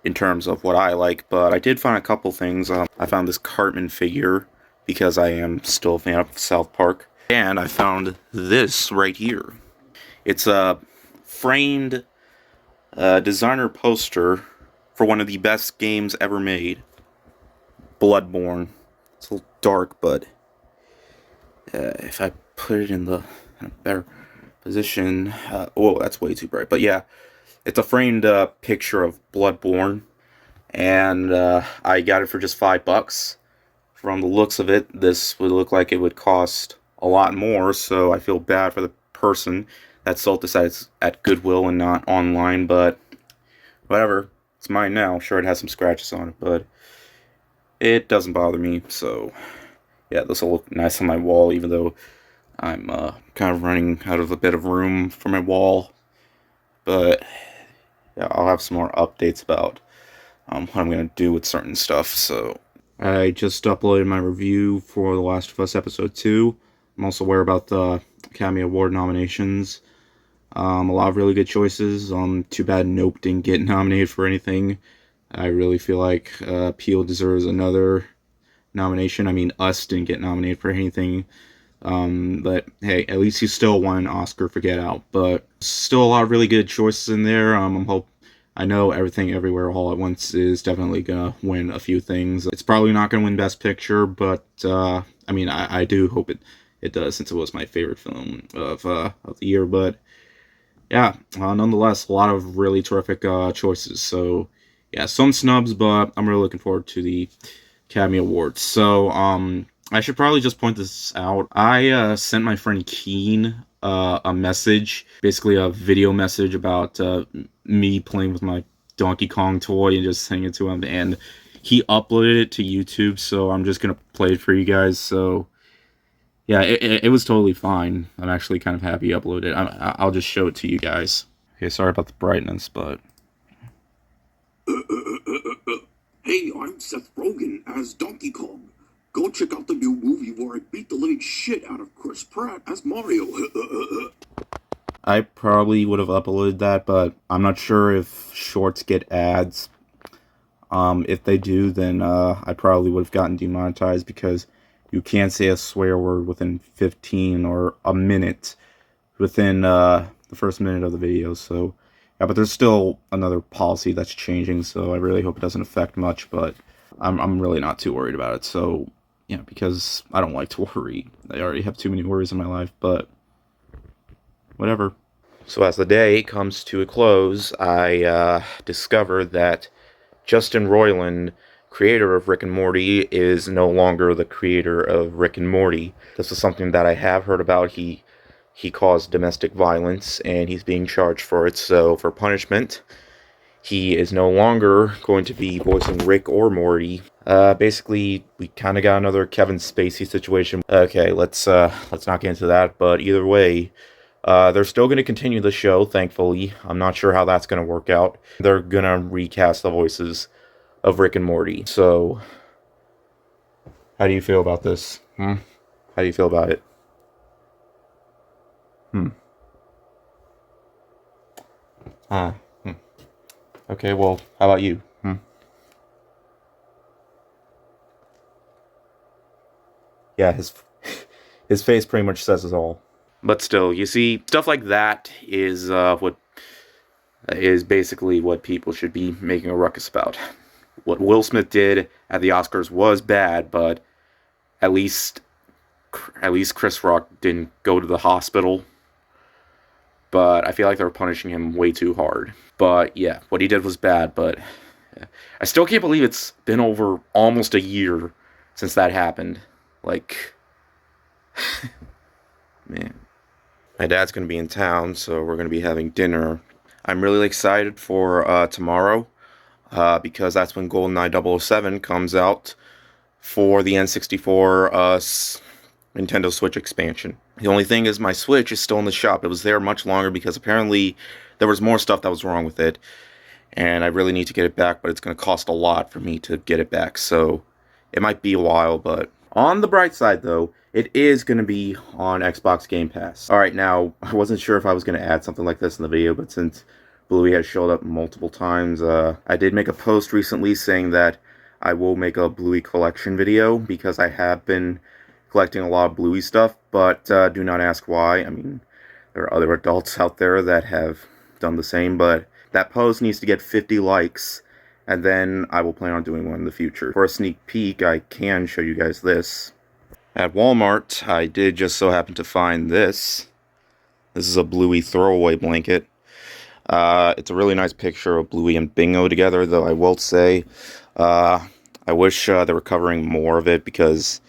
in terms of what I like. But I did find a couple things. I found this Cartman figure because I am still a fan of South Park, and I found this right here. It's a framed designer poster for one of the best games ever made, Bloodborne. It's a little dark, but if I put it in a better position, oh, that's way too bright. But yeah, it's a framed picture of Bloodborne, and I got it for just $5. From the looks of it, this would look like it would cost a lot more, so I feel bad for the person that sold this at Goodwill and not online, but whatever. It's mine now. Sure, it has some scratches on it, but it doesn't bother me, so yeah, this will look nice on my wall, even though I'm kind of running out of a bit of room for my wall. But yeah, I'll have some more updates about what I'm going to do with certain stuff. So I just uploaded my review for The Last of Us Episode 2. I'm also aware about the Academy Award nominations. A lot of really good choices. Too bad Nope didn't get nominated for anything. I really feel like Peele deserves another nomination. I mean, Us didn't get nominated for anything. But hey, at least he still won an Oscar for Get Out. But still a lot of really good choices in there. I know Everything Everywhere All at Once is definitely gonna win a few things. It's probably not gonna win Best Picture, but I mean, I do hope it does, since it was my favorite film of the year. But yeah, nonetheless, a lot of really terrific choices. So yeah, some snubs, but I'm really looking forward to the Academy Awards. So I should probably just point this out. I sent my friend Keen a message, basically a video message about me playing with my Donkey Kong toy and just sending it to him, and he uploaded it to YouTube, so I'm just gonna play it for you guys. So yeah, it was totally fine. I'm actually kind of happy he uploaded it. I'll just show it to you guys. Okay, sorry about the brightness, but Hey, I'm Seth Rogen as Donkey Kong. Go check out the new movie where I beat the living shit out of Chris Pratt as Mario. I probably would have uploaded that, but I'm not sure if shorts get ads. If they do, then I probably would have gotten demonetized, because you can't say a swear word within 15 or a minute within the first minute of the video. So yeah, but there's still another policy that's changing, so I really hope it doesn't affect much, but I'm really not too worried about it. So yeah, because I don't like to worry. I already have too many worries in my life, but whatever. So as the day comes to a close, I discovered that Justin Roiland, creator of Rick and Morty, is no longer the creator of Rick and Morty. This is something that I have heard about. He caused domestic violence, and he's being charged for it. So for punishment, he is no longer going to be voicing Rick or Morty. Basically, we kind of got another Kevin Spacey situation. Okay, let's not get into that. But either way, they're still going to continue the show, thankfully. I'm not sure how that's going to work out. They're going to recast the voices of Rick and Morty. So, how do you feel about this? How do you feel about it? Okay, well, how about you? Yeah, his face pretty much says it all. But still, you see, stuff like that is what is basically what people should be making a ruckus about. what Will Smith did at the Oscars was bad, but at least Chris Rock didn't go to the hospital. But I feel like they were punishing him way too hard. But yeah, what he did was bad, but I still can't believe it's been over almost a year since that happened. Like, man. My dad's going to be in town, so we're going to be having dinner. I'm really excited for tomorrow, because that's when GoldenEye 007 comes out for the N64 Nintendo Switch expansion. The only thing is my Switch is still in the shop. It was there much longer because apparently there was more stuff that was wrong with it, and I really need to get it back, but it's going to cost a lot for me to get it back, so it might be a while. But on the bright side, though, it is going to be on Xbox Game Pass. Alright, now, I wasn't sure if I was going to add something like this in the video, but since Bluey has showed up multiple times, I did make a post recently saying that I will make a Bluey collection video, because I have been collecting a lot of Bluey stuff, but do not ask why. I mean, there are other adults out there that have done the same, but that post needs to get 50 likes, and then I will plan on doing one in the future. For a sneak peek, I can show you guys this. At Walmart, I did just so happen to find this. This is a Bluey throwaway blanket. It's a really nice picture of Bluey and Bingo together, though I will say, I wish they were covering more of it, because,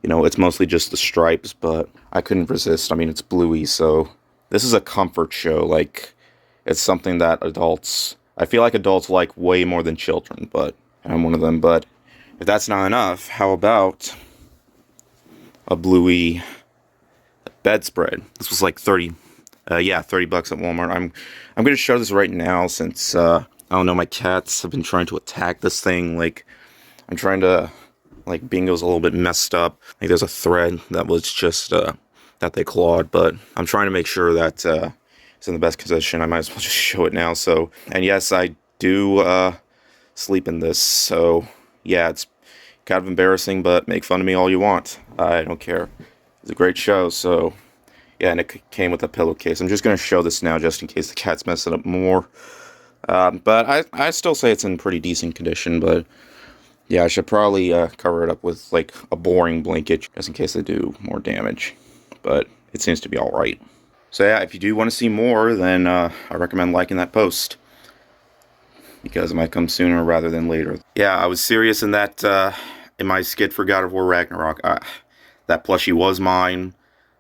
you know, it's mostly just the stripes, but I couldn't resist. I mean, it's Bluey, so this is a comfort show. Like, it's something that I feel like adults like way more than children, but I'm one of them. But if that's not enough, how about a Bluey bedspread? This was like 30 bucks at Walmart. I'm going to show this right now, since, I don't know, my cats have been trying to attack this thing. Like, I'm trying to, like, Bingo's a little bit messed up. Like, there's a thread that was just, that they clawed, but I'm trying to make sure that, it's in the best condition. I might as well just show it now. So, and yes, I do, sleep in this, so, yeah, it's kind of embarrassing, but make fun of me all you want. I don't care. It's a great show, so yeah, and it came with a pillowcase. I'm just going to show this now just in case the cat's messing up more. But I still say it's in pretty decent condition, but yeah, I should probably cover it up with like a boring blanket just in case they do more damage. But it seems to be alright. So yeah, if you do want to see more, then I recommend liking that post, because it might come sooner rather than later. Yeah, I was serious in that, in my skit for God of War Ragnarok. That plushie was mine.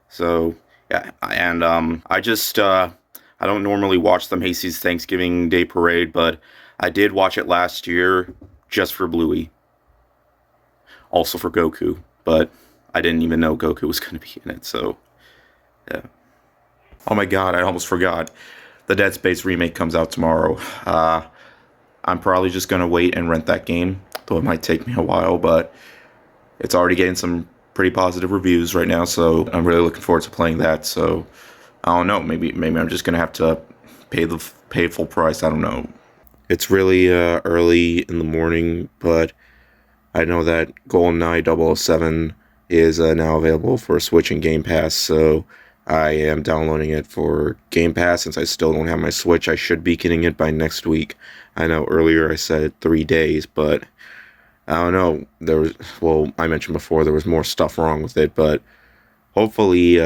So, yeah, and I just, I don't normally watch the Macy's Thanksgiving Day Parade, but I did watch it last year just for Bluey. Also for Goku, but I didn't even know Goku was going to be in it, so, yeah. Oh my god, I almost forgot. The Dead Space remake comes out tomorrow. I'm probably just going to wait and rent that game, though it might take me a while, but it's already getting some pretty positive reviews right now, so I'm really looking forward to playing that. So, I don't know, maybe I'm just going to have to pay full price, I don't know. It's really early in the morning, but I know that GoldenEye 007 is now available for Switch and Game Pass, so I am downloading it for Game Pass. Since I still don't have my Switch, I should be getting it by next week. I know earlier I said 3 days, but I don't know. I mentioned before there was more stuff wrong with it, but hopefully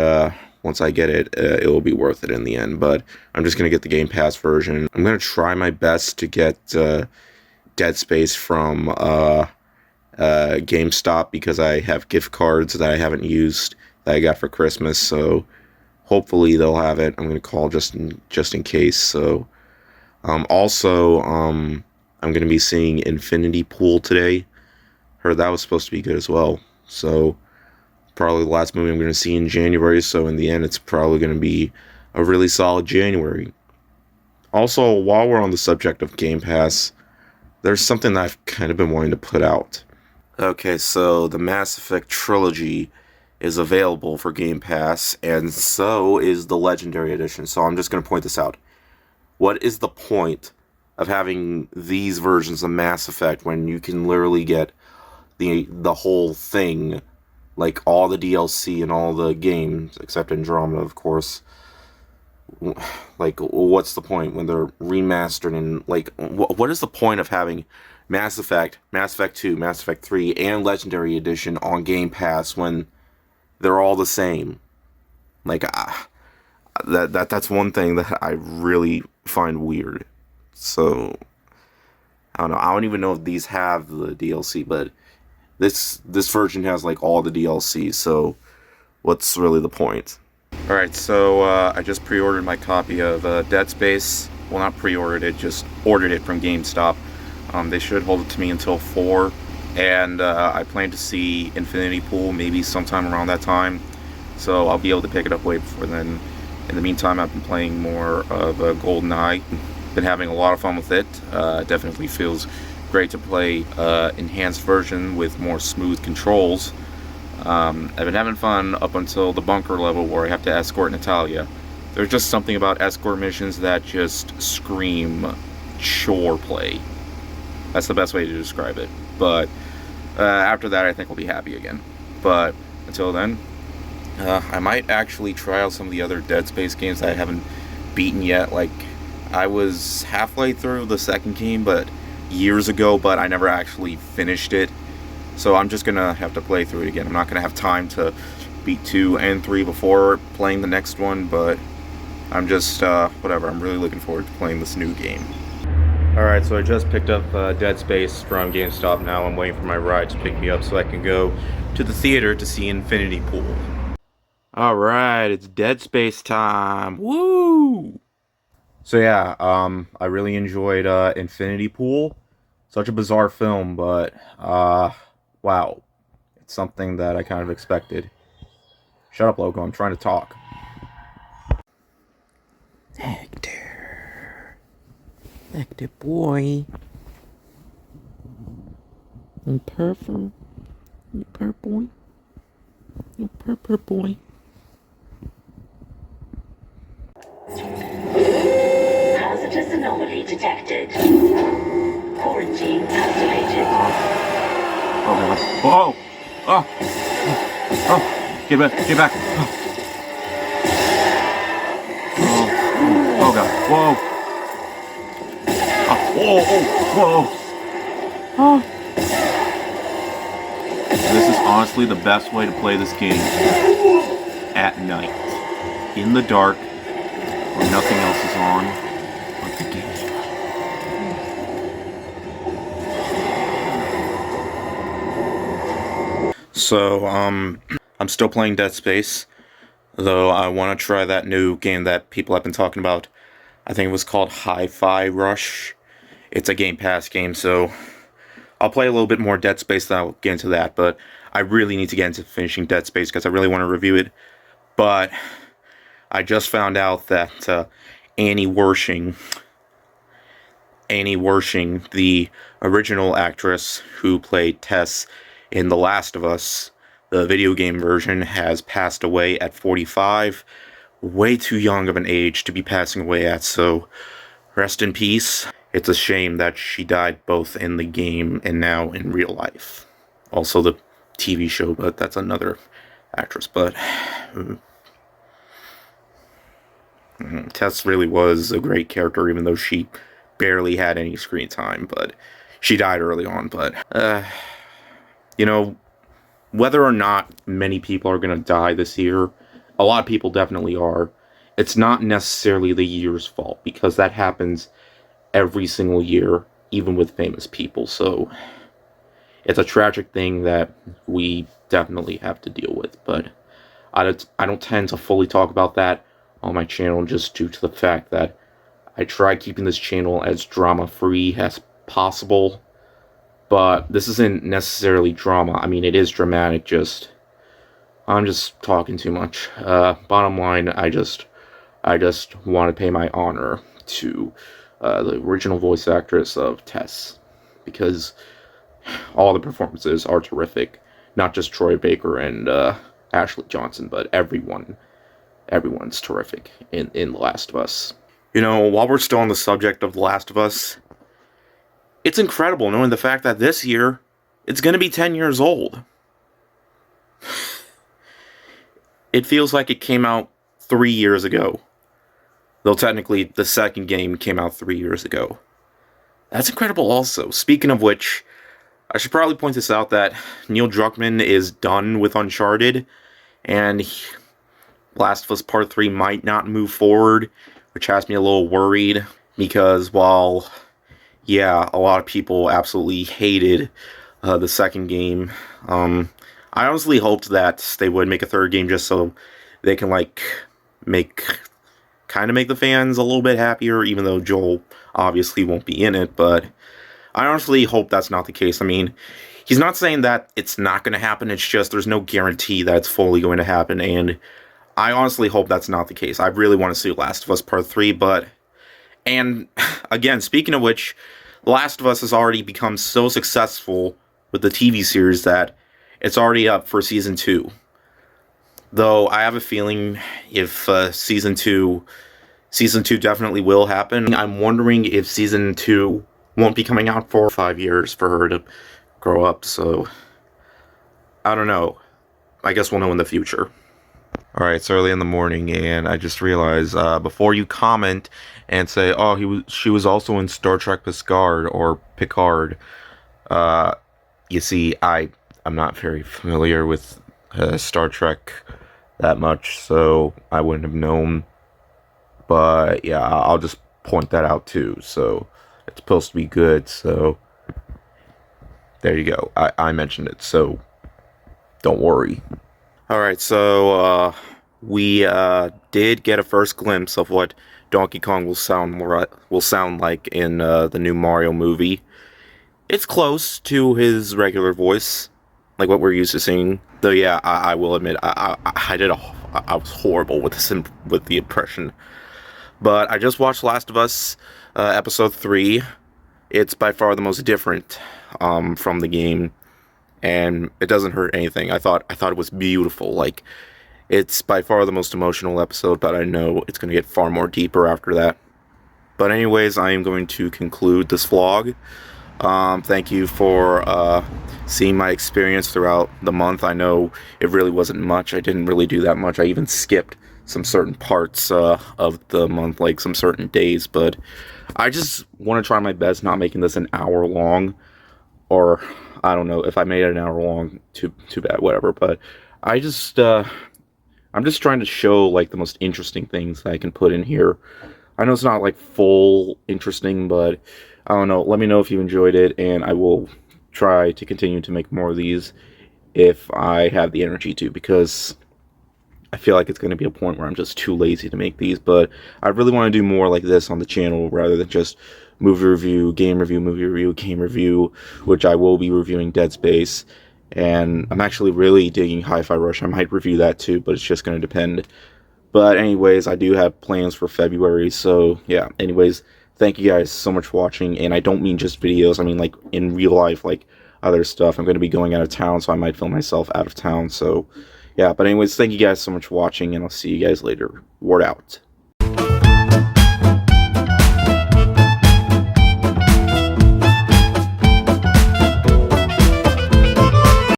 once I get it, it will be worth it in the end. But I'm just going to get the Game Pass version. I'm going to try my best to get Dead Space from GameStop, because I have gift cards that I haven't used that I got for Christmas, so hopefully they'll have it. I'm going to call just in case. So also I'm going to be seeing Infinity Pool today. Heard that was supposed to be good as well. So probably the last movie I'm going to see in January, so in the end it's probably going to be a really solid January. Also, while we're on the subject of Game Pass, there's something that I've kind of been wanting to put out. Okay, so the Mass Effect trilogy is available for Game Pass, and so is the Legendary Edition. So I'm just going to point this out. What is the point of having these versions of Mass Effect when you can literally get the whole thing, like all the DLC and all the games, except Andromeda, of course? Like, what's the point when they're remastered? And like, what is the point of having Mass Effect, Mass Effect 2, Mass Effect 3, and Legendary Edition on Game Pass when they're all the same. Like, that's one thing that I really find weird. So, I don't know. I don't even know if these have the DLC, but this version has like all the DLC, so what's really the point? Alright, so I just pre-ordered my copy of Dead Space. Well, not pre-ordered it, just ordered it from GameStop. They should hold it to me until 4, and I plan to see Infinity Pool maybe sometime around that time, so I'll be able to pick it up way before then. In the meantime, I've been playing more of GoldenEye. Been having a lot of fun with it. Definitely feels great to play enhanced version with more smooth controls. I've been having fun up until the bunker level where I have to escort Natalia. There's just something about escort missions that just scream chore play. That's the best way to describe it. But after that, I think I'll be happy again. But until then, I might actually try out some of the other Dead Space games that I haven't beaten yet. Like, I was halfway through the second game, but years ago, but I never actually finished it. So I'm just gonna have to play through it again. I'm not gonna have time to beat 2 and 3 before playing the next one, but I'm just, whatever. I'm really looking forward to playing this new game. Alright, so I just picked up Dead Space from GameStop now. I'm waiting for my ride to pick me up so I can go to the theater to see Infinity Pool. Alright, it's Dead Space time. Woo! So yeah, I really enjoyed Infinity Pool. Such a bizarre film, but wow. It's something that I kind of expected. Shut up, Logo, I'm trying to talk. Hector boy. You purple. You purple boy. You purple boy. Hazardous anomaly detected. Quarantine activated. Oh god. Whoa! Oh! Oh! Get back! Get back! Oh, oh god. Whoa! Oh, whoa! Whoa! Oh! This is honestly the best way to play this game. At night. In the dark. Where nothing else is on but the game. So, I'm still playing Dead Space, though I want to try that new game that people have been talking about. I think it was called Hi-Fi Rush. It's a Game Pass game, so I'll play a little bit more Dead Space, then I'll get into that, but I really need to get into finishing Dead Space because I really want to review it. But I just found out that Annie Wershing, the original actress who played Tess in The Last of Us, the video game version, has passed away at 45. Way too young of an age to be passing away at, so rest in peace. It's a shame that she died both in the game and now in real life. Also the TV show, but that's another actress. But Tess really was a great character, even though she barely had any screen time. But she died early on. But, you know, whether or not many people are going to die this year, a lot of people definitely are. It's not necessarily the year's fault, because that happens every single year, even with famous people. So it's a tragic thing that we definitely have to deal with. But I don't tend to fully talk about that on my channel, just due to the fact that I try keeping this channel as drama-free as possible. But this isn't necessarily drama. I mean, it is dramatic, I'm just talking too much. Bottom line, I just want to pay my honor to the original voice actress of Tess, because all the performances are terrific. Not just Troy Baker and Ashley Johnson, but everyone's terrific in The Last of Us. You know, while we're still on the subject of The Last of Us, it's incredible knowing the fact that this year, it's going to be 10 years old. It feels like it came out 3 years ago. Though technically, the second game came out 3 years ago. That's incredible also. Speaking of which, I should probably point this out that Neil Druckmann is done with Uncharted, and Last of Us Part 3 might not move forward, which has me a little worried, because while, yeah, a lot of people absolutely hated the second game, I honestly hoped that they would make a third game just so they can, like, make the fans a little bit happier, even though Joel obviously won't be in it, but I honestly hope that's not the case. I mean, he's not saying that it's not going to happen, it's just there's no guarantee that it's fully going to happen, and I honestly hope that's not the case. I really want to see Last of Us Part 3, and again, speaking of which, Last of Us has already become so successful with the TV series that it's already up for Season 2. Though, I have a feeling if Season 2 definitely will happen. I'm wondering if Season 2 won't be coming out for 5 years for her to grow up, so I don't know. I guess we'll know in the future. Alright, it's early in the morning, and I just realized, before you comment and say, oh, she was also in Star Trek Picard, you see, I'm not very familiar with Star Trek that much, so I wouldn't have known, but yeah, I'll just point that out too, so it's supposed to be good, so there you go, I mentioned it, so don't worry. Alright, so we did get a first glimpse of what Donkey Kong will sound like in the new Mario movie. It's close to his regular voice, like what we're used to seeing. Though, yeah, I will admit, I was horrible with the impression. But I just watched Last of Us episode 3. It's by far the most different from the game, and it doesn't hurt anything. I thought it was beautiful. Like, it's by far the most emotional episode, but I know it's going to get far more deeper after that. But anyways, I am going to conclude this vlog. Thank you for seeing my experience throughout the month. I know it really wasn't much. I didn't really do that much. I even skipped some certain parts of the month, like some certain days, but I just want to try my best not making this an hour long, or I don't know, if I made it an hour long, too bad, whatever, but I'm just trying to show, like, the most interesting things that I can put in here. I know it's not, like, full interesting, but I don't know, let me know if you enjoyed it, and I will try to continue to make more of these if I have the energy to, because I feel like it's going to be a point where I'm just too lazy to make these, but I really want to do more like this on the channel, rather than just movie review, game review, movie review, game review, which I will be reviewing Dead Space, and I'm actually really digging Hi-Fi Rush. I might review that too, but it's just going to depend. But anyways, I do have plans for February, so yeah, anyways, thank you guys so much for watching, and I don't mean just videos, I mean, like, in real life, like, other stuff. I'm going to be going out of town, so I might film myself out of town, so yeah, but anyways, thank you guys so much for watching, and I'll see you guys later. Word out.